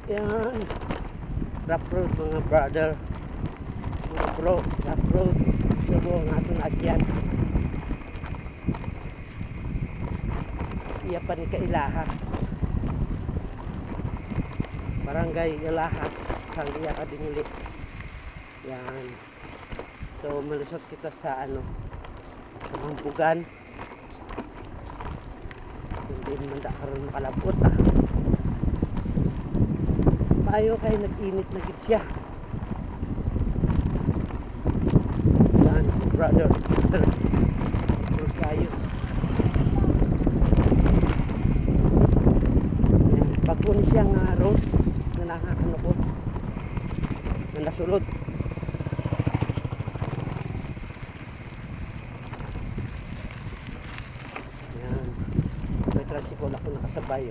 Yan, rough road mga brother, mga bro, rough road. Subo ang atong agyan. Iya pa ni Kailahas, Barangay Ilahas, sang iya ka dinuli. Yan. So malusot kita sa Kamambugan. Hindi man da karon makalabot Maayo kay nag-init na gid siya. Yan, brother, sister. Puro kayo. Bago ni siyang road na nasulod. Yan. May tricycle ako nakasabay.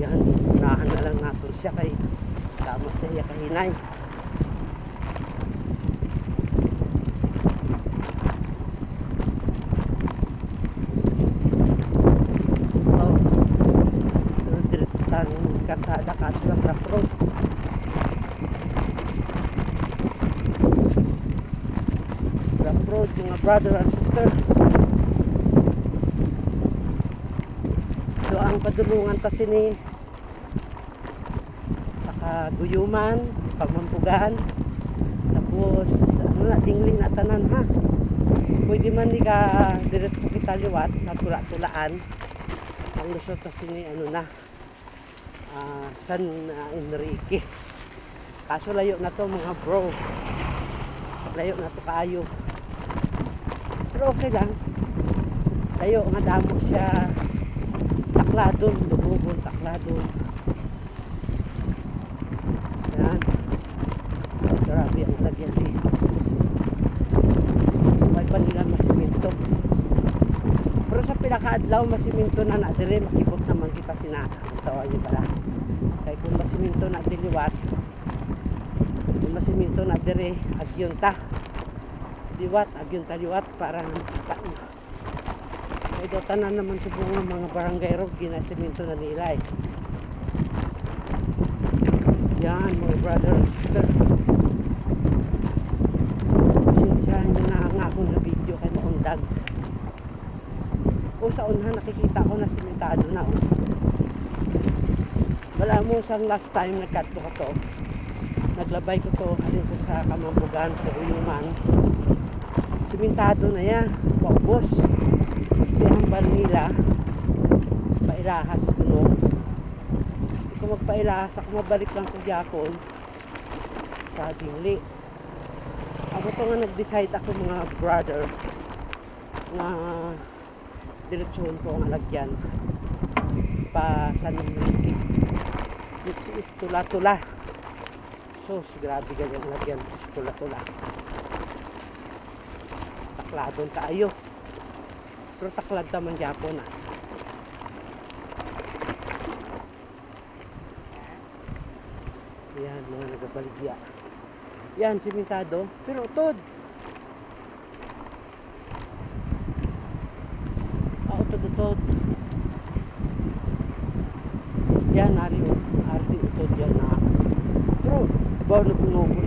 Yan, unahan na lang natin siya kay tama sa iya kahinay. Oh, diretso tang karsada kaso lang rough road. Rough road mga brother and sister. So ang padulungan kasi ni Guyuman, Kamambugan, tapos dingli na tanan ha. Pwede man ni ka diretso kita liwat sa tula-tulaan. Ang lusot kasi ni San Enrique. Kaso layo na to mga bro, layo na to kaayo, pero okay lang. Layo nga damo siya. Takladon, lububon, takladon. Yan. Grabe ang lagyan dito. May panilang masiminto. Pero sa pinakaadlaw masiminto na nadire, makibot naman kita tawa niyo pala. Kaya kung masiminto na diliwat, kung masiminto na dire, agyon ta. Liwat, agyon ta liwat para makita. Ito tanan naman sa mga barangay road, ginasiminto na nila eh. Yan mga brother and sister. Sinsyahan nyo na nga akong na video kay maundag. O sa unahan nakikita ko na simentado na. Wala mo sang last time nagkat ko to. Naglabay ko to alin ko sa Kamambugan, sa Guyuman. Simentado na yan. Paubos. Hambal nila pailahas kuno. Kung magpailahas ako, mabalik lang ko gyapon sa dingli. Ako to nga nag-decide ako mga brother na diretsyon ko ang lagyan pa San Enrique, which is tula-tula. So grabe ganyan lagyan, tula-tula. Takladon tayo. Pero taklad naman gyapon Yan, mga nagabaligya. Yan, simentado. Pero utod. Utod. Yan, ari utod yan Pero, bawa nabuno ko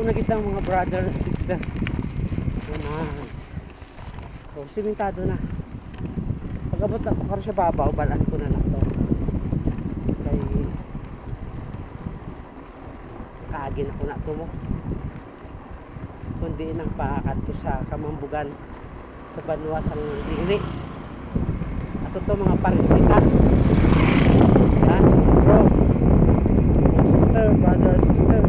na gitlang. Mga brother and sister. Nice. So, simentado na. Pag-abot ako karon sa babaw, balaan ko na to. Kay kaagin ako na to mo. Kundi nang pakato sa Kamambugan sa Banwa sang dili. Ato to mga parinita. Yan, bro. Sister, brother, sister.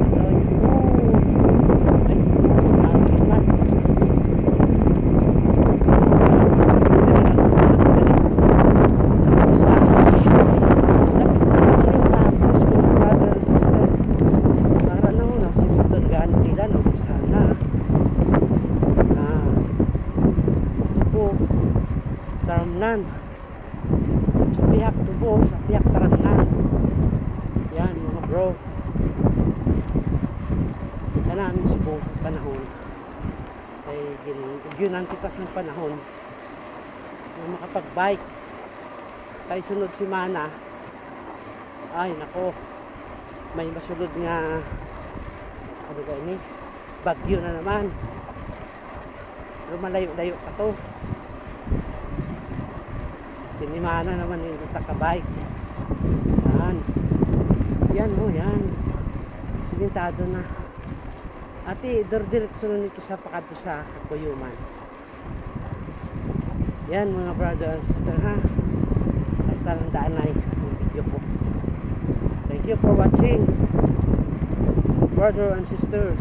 bagyo ng tipas ng panahon na makapag-bike. Kay sunod si Mana, ay nako, may masulod nga ano ba ini, bagyo na naman. Pero malayo-layo pa to. Sinimana naman yung takabike. Yan o, yan. Simentado na. Ati, diretso na nito sa pakado sa Kakuyuman. Yan mga brother and sister ha. Basta lang daan na yung video ko. Thank you for watching, brother and sister.